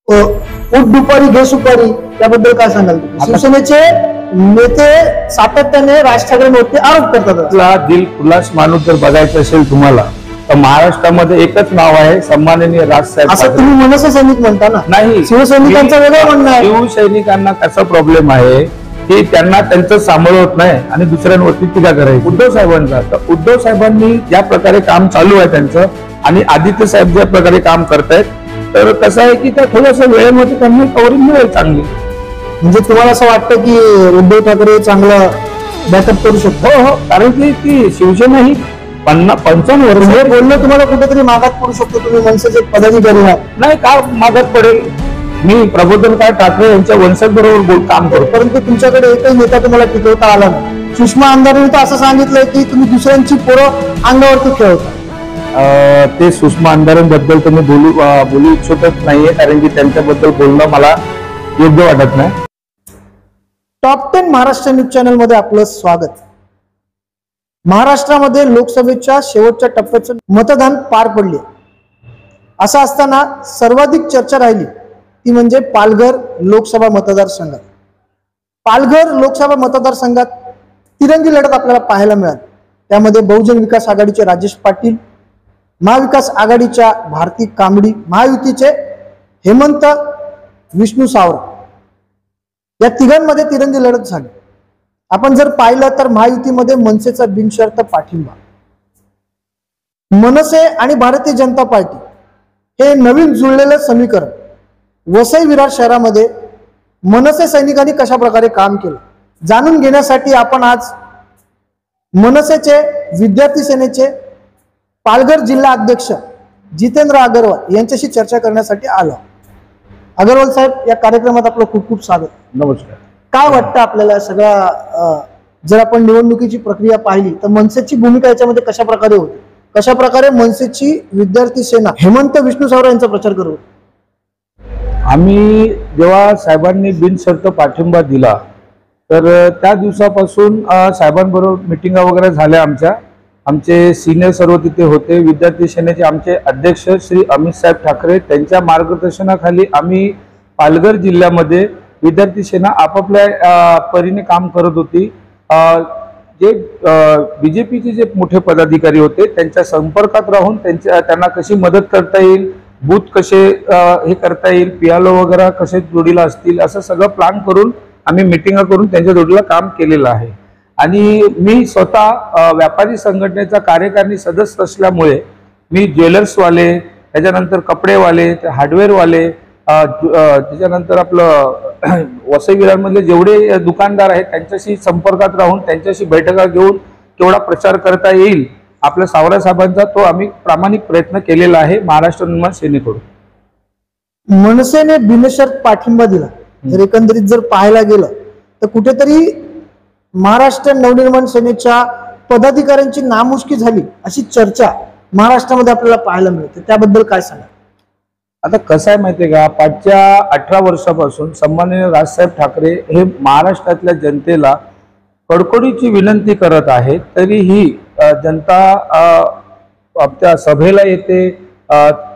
उठ दुपारी घे सुपारी त्याबद्दल काय सांगाल? शिवसेनेचे नेते सातत्याने राज ठाकरेंवरती आरोप करतात. दिल खुलास माणूस जर बघायचं असेल तुम्हाला तर महाराष्ट्रामध्ये एकच नाव आहे, सन्माननीय राजसाहेब. असं तुम्ही मनसे सैनिक म्हणता ना? नाही, शिवसैनिकांचं वेगळं म्हणणं आहे. शिवसैनिकांना कसा प्रॉब्लेम आहे की त्यांना त्यांचं सांभाळत नाही आणि दुसऱ्यांवरती टीका करायची. उद्धव साहेबांचा, तर उद्धव साहेबांनी ज्या प्रकारे काम चालू आहे त्यांचं आणि आदित्य साहेब ज्या प्रकारे काम करतायत, तर कसं आहे की त्या थोड्याशा वेळेमध्ये त्यांना कव्हरिंग मिळेल चांगली. म्हणजे तुम्हाला असं वाटतं की उद्धव ठाकरे चांगलं बॅकअप करू शकतो? हो, कारण की ती शिवसेना ही 55 वर्ष हे बोलणं तुम्हाला कुठेतरी मागात पडू शकतो. तुम्ही मनसेचे पदाधिकारी आहात. नाही, का मागात पडेल? मी प्रबोधनकार ठाकरे यांच्या वंशज बरोबर काम करतो. परंतु तुमच्याकडे एकही नेता तुम्हाला टिकवता आला नाही. सुषमा आमदारांनी तर असं सांगितलंय की तुम्ही दुसऱ्यांची पोरं अंगावरती खेळवता. ते सुषमा आमदारांबद्दल तुम्ही बोलू इच्छितच नाहीये, कारण की त्यांच्याबद्दल बोलणं मला योग्य वाटत नाही. टॉप 10 महाराष्ट्र न्यूज चॅनल मध्ये आपलं स्वागत. महाराष्ट्रामध्ये लोकसभेच्या शेवटच्या टप्प्याचं मतदान पार पडले. असं असताना सर्वाधिक चर्चा राहिली ती म्हणजे पालघर लोकसभा मतदारसंघात. पालघर लोकसभा मतदारसंघात तिरंगी लढत आपल्याला पाहायला मिळाली. त्यामध्ये बहुजन विकास आघाडीचे राजेश पाटील, महाविकास आघाडीच्या भारती कांबडी, महायुतीचे हेमंत विष्णू सावरा, या तिघांमध्ये तिरंगी लढत झाली. आपण जर पाहिलं तर महायुतीमध्ये मनसेचा बिनशर्त पाठिंबा. मनसे आणि भारतीय जनता पार्टी हे नवीन जुळलेलं समीकरण. वसई विरार शहरामध्ये मनसे सैनिकांनी कशा प्रकारे काम केलं जाणून घेण्यासाठी आपण आज मनसेचे विद्यार्थी सेनेचे पालघर जिल्हा अध्यक्ष जितेंद्र अग्रवाल यांच्याशी चर्चा करण्यासाठी आलो. अग्रवाल साहेब, या कार्यक्रमात आपलं खूप खूप स्वागत. नमस्कार. काय वाटतं आपल्याला सगळा, जर आपण निवडणुकीची प्रक्रिया पाहिली तर मनसेची भूमिका याच्यामध्ये कशा प्रकारे होती? कशा प्रकारे मनसेची विद्यार्थी सेना हेमंत विष्णू सावरा यांचा प्रचार करत होती? आम्ही जेव्हा साहेबांनी बिनशर्त पाठिंबा दिला तर त्या दिवसापासून साहेबांबरोबर मिटिंगा वगैरे झाल्या. आमचे सिनियर सर्व तिथे होते. विद्यार्थी सेनेचे आमचे अध्यक्ष श्री अमित साहेब ठाकरे, त्यांच्या मार्गदर्शनाखाली आम्ही पालघर जिल्ह्यामध्ये विद्यार्थी सेना आपापल्या परीने काम करत होती. जे बीजेपीचे जे मोठे पदाधिकारी होते त्यांच्या संपर्कात राहून त्यांना कशी मदत करता येईल, बूथ कसे हे करता येईल, पियालो वगैरे कसे जोडीला असतील, असं सगळं प्लॅन करून आम्ही मिटिंगा करून त्यांच्या जोडीला काम केलेलं आहे. आणि मी स्वतः व्यापारी संघटनेचा कार्यकारिणी सदस्य असल्यामुळे मी ज्वेलर्सवाले, त्याच्यानंतर कपडेवाले, हार्डवेअरवाले, त्याच्यानंतर आपलं वसई विरारमधले जेवढे दुकानदार आहेत त्यांच्याशी संपर्कात राहून त्यांच्याशी बैठका घेऊन केवढा प्रचार करता येईल आपल्या सावरा साहेबांचा, तो आम्ही प्रामाणिक प्रयत्न केलेला आहे महाराष्ट्र निर्माण सेनेकडून. मनसेने बिनशर्त पाठिंबा दिला. जर एकंदरीत जर पाहायला गेलं तर कुठेतरी महाराष्ट्र नवनिर्माण सेनेच्या पदाधिकाऱ्यांची नामुष्की झाली अशी चर्चा महाराष्ट्रामध्ये आपल्याला पाहायला मिळते. त्याबद्दल काय सांगा? आता कसं आहे माहितीये का, पाचच्या 18 वर्षापासून सन्माननीय राजसाहेब ठाकरे हे महाराष्ट्रातल्या जनतेला कडकडीची विनंती करत आहेत. तरीही जनता आपल्या सभेला येते,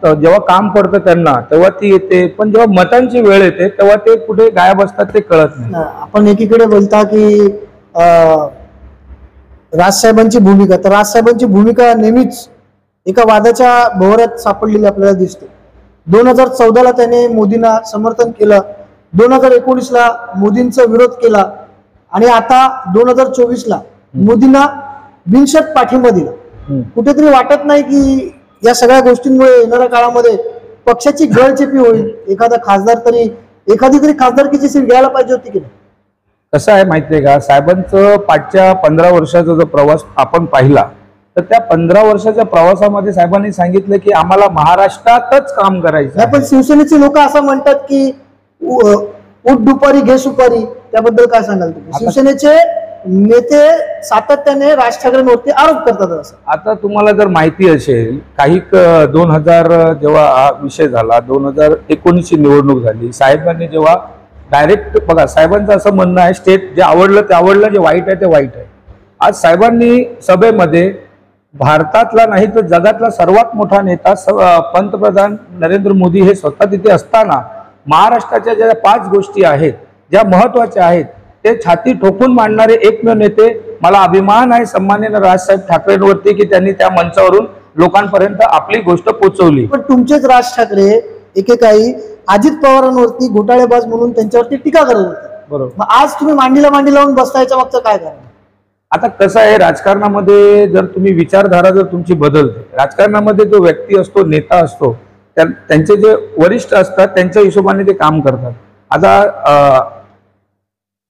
जेव्हा काम पडतं त्यांना तेव्हा ती येते, पण जेव्हा मतांची वेळ येते तेव्हा ते कुठे गायब असतात ते कळत नाही. आपण एकीकडे बोलता की राजसाहेबांची भूमिका, तर राजसाहेबांची भूमिका नेहमीच एका वादाच्या भोवऱ्यात सापडलेली आपल्याला दिसते. 2014ला त्याने मोदींना समर्थन केलं, 2019ला मोदींचा विरोध केला आणि आता 2024ला मोदींना बिनशर्त पाठिंबा दिला. कुठेतरी वाटत नाही की या सगळ्या गोष्टींमुळे येणाऱ्या काळामध्ये पक्षाची गळचेपी होईल? एखादी तरी खासदारकीची सीट घ्यायला पाहिजे होती की नाही? कसं आहे माहितीये का, साहेबांचं पाचच्या 15 वर्षाचा जो प्रवास आपण पाहिला तर त्या 15 वर्षाच्या प्रवासामध्ये साहेबांनी सांगितलं की आम्हाला महाराष्ट्रातच काम करायचं. पण शिवसेनेचे लोक असं म्हणतात की उठ दुपारी घे सुपारी, त्याबद्दल काय सांगाल तुम्ही? शिवसेनेचे नेते सातत्याने राज ठाकरेंवरती आरोप करतात. आता तुम्हाला जर माहिती असेल, काही 2000 जेव्हा हा विषय झाला, 2019 ची निवडणूक झाली, साहेबांनी जेव्हा डायरेक्ट बघा, साहेबांचं असं म्हणणं आहे स्टेट जे आवडलं ते आवडलं, जे वाईट आहे ते वाईट आहे. आज साहेबांनी सभेमध्ये भारतातला नाही तर जगातला सर्वात मोठा नेता पंतप्रधान नरेंद्र मोदी हे स्वतः तिथे असताना महाराष्ट्राच्या ज्या 5 गोष्टी आहेत ज्या महत्वाच्या आहेत ते छाती ठोकून मांडणारे एकमेव नेते, मला अभिमान आहे सन्माननीय राजसाहेब ठाकरेंवरती की त्यांनी त्या मंचावरून लोकांपर्यंत आपली गोष्ट पोहोचवली. पण तुमचेच राज ठाकरे एकेकाळी अजित पवारांवरती घोटाळेबाज म्हणून त्यांच्यावरती टीका करत होते. बरोबर. मग आज तुम्ही मांडीला मांडी लावून बसतायच्या मागचं काय कारण? आता कसं आहे, राजकारणामध्ये जर तुम्ही विचारधारा जर तुमची बदलते, राजकारणामध्ये जो व्यक्ती असतो, नेता असतो, त्यांचे जे वरिष्ठ असतात त्यांच्या हिशोबाने ते काम करतात. आता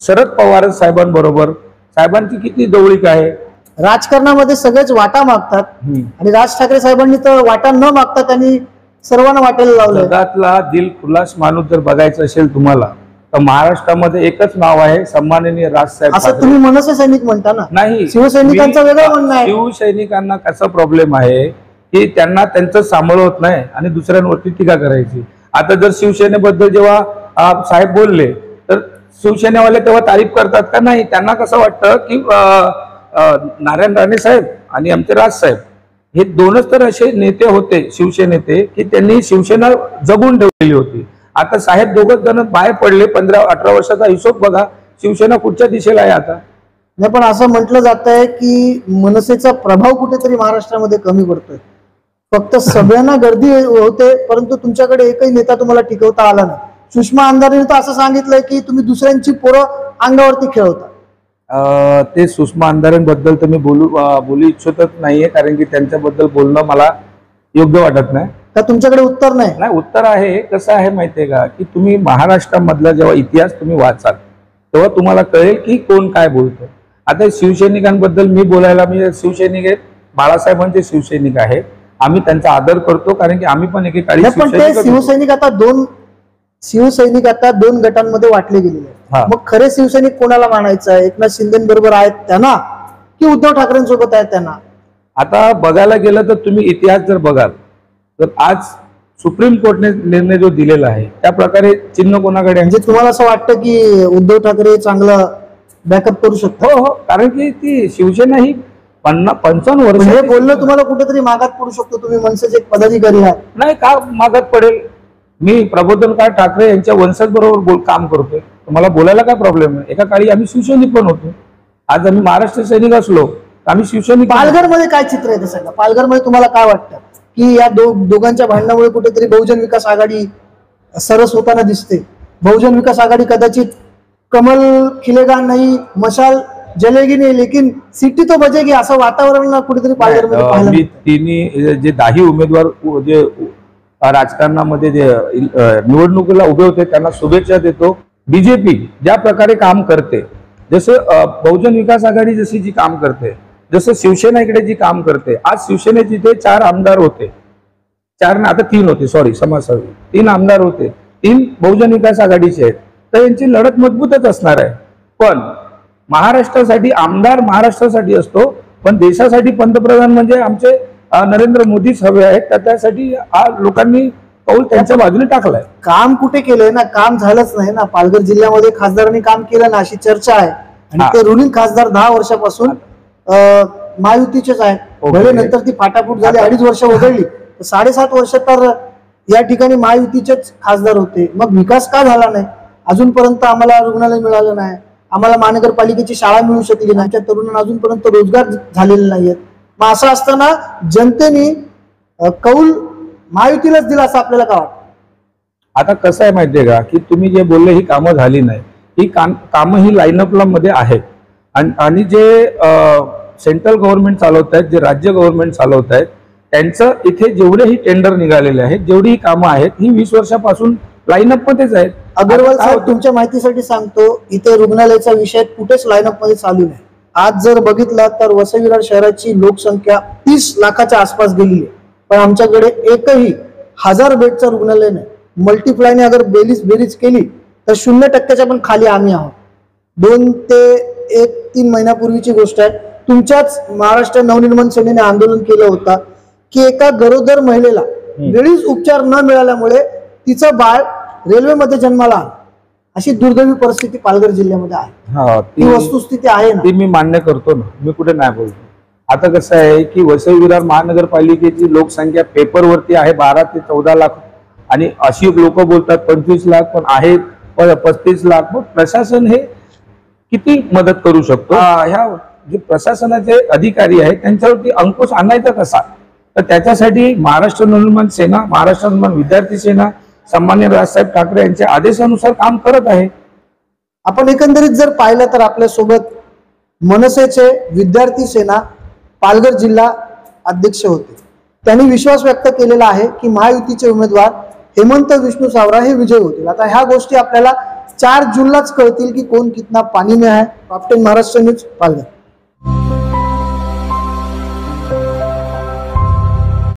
शरद पवार साहेबांबरोबर साहेबांची किती जवळीक आहे. राजकारणामध्ये सगळेच वाटा मागतात आणि राज ठाकरे साहेबांनी तर वाटा न मागता त्यांनी सर्वांना वाटायला लावलं. जगातला दिलखुलास माणूस जर बघायचा असेल तुम्हाला तर महाराष्ट्रामध्ये एकच नाव आहे, सन्माननीय राजसाहेब. असं तुम्ही मनसे सैनिक म्हणता ना? नाही, शिवसैनिकांचं वेगळं म्हणणं आहे. शिवसैनिकांना कसा प्रॉब्लेम आहे की त्यांना त्यांचं सांभाळ होत नाही आणि दुसऱ्यांवरती टीका करायची. आता जर शिवसेनेबद्दल जेव्हा साहेब बोलले तर शिवसेनेवाले तेव्हा तारीफ करतात का? नाही, त्यांना कसं वाटतं की नारायण राणे साहेब आणि आमचे राजसाहेब हे दोनच तर असे नेते होते शिवसेनेते की त्यांनी शिवसेना जगून ठेवलेली होती. आता साहेब दोघच जण बाहेर पडले, 15-18 वर्षाचा हिशोब बघा, शिवसेना कुठच्या दिशेला आहे आता. नाही, पण असं म्हटलं जात आहे की मनसेचा प्रभाव कुठेतरी महाराष्ट्रामध्ये कमी पडतोय. फक्त सगळ्यांना गर्दी होते परंतु तुमच्याकडे एकही नेता तुम्हाला टिकवता आला नाही. सुषमा अंधारेने तर असं सांगितलंय की तुम्ही दुसऱ्यांची पोरं अंगावरती खेळवता. ते सुषमा अंधारेंबद्दल तर मी बोलू इच्छितच नाहीये, कारण की त्यांच्याबद्दल बोलणं मला योग्य वाटत नाही. का तुमच्याकडे उत्तर नाही? नाही, उत्तर आहे. कसं आहे माहितीये का की तुम्ही महाराष्ट्रामधला जेव्हा इतिहास तुम्ही वाचाल तेव्हा तुम्हाला कळेल की कोण काय बोलतो. आता शिवसैनिकांबद्दल मी बोलायला, मी शिवसैनिक आहेत, बाळासाहेबांचे शिवसैनिक आहेत, आम्ही त्यांचा आदर करतो कारण की आम्ही पण एकेकाळी शिवसैनिक आता दोन गटांमध्ये वाटले गेलेले आहेत. मग खरे शिवसैनिक कोणाला मानायचं आहे? एकनाथ शिंदेबरोबर आहेत त्यांना की उद्धव ठाकरेंसोबत आहेत त्यांना? आता बघायला गेलं तर तुम्ही इतिहास जर बघाल तर आज सुप्रीम कोर्टने निर्णय जो दिलेला आहे त्या प्रकारे चिन्ह कोणाकडे? म्हणजे तुम्हाला असं वाटतं की उद्धव ठाकरे चांगलं बॅकअप करू शकतो? हो, कारण की ती शिवसेना ही 55 वर्ष हे बोलणं तुम्हाला कुठेतरी मागात पडू शकतो. तुम्ही मनसेचे एक पदाधिकारी आहात. नाही, का मागात पडेल? मी प्रबोधनकार ठाकरे यांच्या वंशज बरोबर काम करतोय, मला बोलायला काय प्रॉब्लेम आहे? एका काळी आम्ही शिवसैनिक पण होतो, आज आम्ही महाराष्ट्र सैनिक असलो आम्ही शिवसैनिक. पालघरमध्ये काय चित्र आहे तसं? पालघरमध्ये तुम्हाला काय वाटतं की या दोघांच्या भांडणामुळे कुठेतरी बहुजन विकास आघाडी सरस होताना दिसते? बहुजन विकास आघाडी कदाचित कमल खिलेगा नाही, मशाल जलेगी नाही, लेकिन सिटी तो बजेगी असं वातावरण कुठेतरी पालघरमध्ये पाहायला मिळतं. तिन्ही जे 10 उमेदवार जे राजकारणामध्ये जे निवडणुकीला उभे होते त्यांना शुभेच्छा देतो. बीजेपी ज्या प्रकारे काम करते, जसं बहुजन विकास आघाडी जशी जी काम करते, जसं शिवसेना इकडे जी काम करते, आज शिवसेनेचे इथे 4 आमदार होते, 4 ना आता 3 होते, सॉरी समाज 3 आमदार होते, 3 बहुजन विकास आघाडीचे आहेत, तर यांची लढत मजबूतच असणार आहे. पण महाराष्ट्रासाठी आमदार महाराष्ट्रासाठी असतो, पण देशासाठी पंतप्रधान म्हणजे आमचे नरेंद्र मोदीच हवे आहेत. त्यासाठी लोकांनी कौल त्यांच्या बाजूने टाकलाय. काम कुठे केलंय ना? काम झालंच नाही ना. पालघर जिल्ह्यामध्ये खासदारांनी काम केलं ना अशी चर्चा आहे आणि ते रुलिंग खासदार 10 वर्षापासून महायुतीचेच आहेत. भले नंतर ती फाटाफूट झाली, 2.5 वर्ष वगळली, 7.5 वर्ष तर या ठिकाणी महायुतीचेच खासदार होते. मग विकास का झाला नाही? अजूनपर्यंत आम्हाला रुग्णालय मिळालं नाही, आम्हाला महानगरपालिकेची शाळा मिळू शकली नाही, आमच्या तरुणांना अजूनपर्यंत रोजगार झालेले नाहीयेत. मग असं असताना जनतेने कौल महायुतीलाच दिला असं आपल्याला का वाटतं? आता कसं आहे माहितीये का की तुम्ही जे बोलले ही कामं झाली नाही, ही कामं ही लाईनअपला मध्ये आहेत आणि जे सेंट्रल गव्हर्नमेंट चालवत आहेत, जे राज्य गव्हर्नमेंट चालवत आहेत, त्यांचं इथे जेवढेही टेंडर निघालेले आहेत, जेवढी कामं आहेत, ही 20 वर्षापासून लाईनअप मध्येच आहेत. अगरवाल साहेब, तुमच्या माहितीसाठी सांगतो, इथे रुग्णालयाचा विषय कुठेच लाईनअप मध्ये चालू नाही. आज जर बघितलं तर वसई विरार शहराची लोकसंख्या 30 लाखाच्या आसपास गेली आहे, पण आमच्याकडे एकही 1000 बेडचं रुग्णालय नाही. मल्टीप्लायने अगर बेरीज केली तर 0% पण खाली आम्ही आहोत. 2 ते 3 महिन्यापूर्वीची गोष्ट आहे. तुमच्याच महाराष्ट्र नवनिर्माण सेनेने आंदोलन केलं होतं की एका गरोदर महिलेला वेळीच उपचार न मिळाल्यामुळे तिचं बाळ रेल्वेमध्ये जन्माला आलं. अशी दुर्दैवी परिस्थिती पालघर जिल्ह्यामध्ये आहे. ती वस्तुस्थिती आहे ना, ती मी मान्य करतो ना, मी कुठे नाही बोलतो. आता कसं आहे की वसई विरार महानगरपालिकेची लोकसंख्या पेपरवरती आहे 12 ते 14 लाख आणि अशी लोक बोलतात 25 लाख पण आहेत 35 लाख, मग प्रशासन हे किती मदत करू शकतो? ह्या जे प्रशासनाचे अधिकारी आहेत त्यांच्यावरती अंकुश आणायचा कसा? तर त्याच्यासाठी महाराष्ट्र नवनिर्माण सेना, महाराष्ट्र नवनिर्माण विद्यार्थी सेना सन्मान्य राजसाहेब ठाकरे यांच्या आदेशानुसार काम करत आहे. आपण एकंदरीत जर पाहिलं तर आपल्या सोबत मनसेचे विद्यार्थी सेना पालघर जिल्हा अध्यक्ष होते. त्यांनी विश्वास व्यक्त केलेला आहे की महायुतीचे उमेदवार हेमंत विष्णू सावरा हे विजयी होतील. आता ह्या गोष्टी आपल्याला 4 जूनलाच कळतील की कोण कितना पाणी में आहे. Captain Maharashtra news Palghar.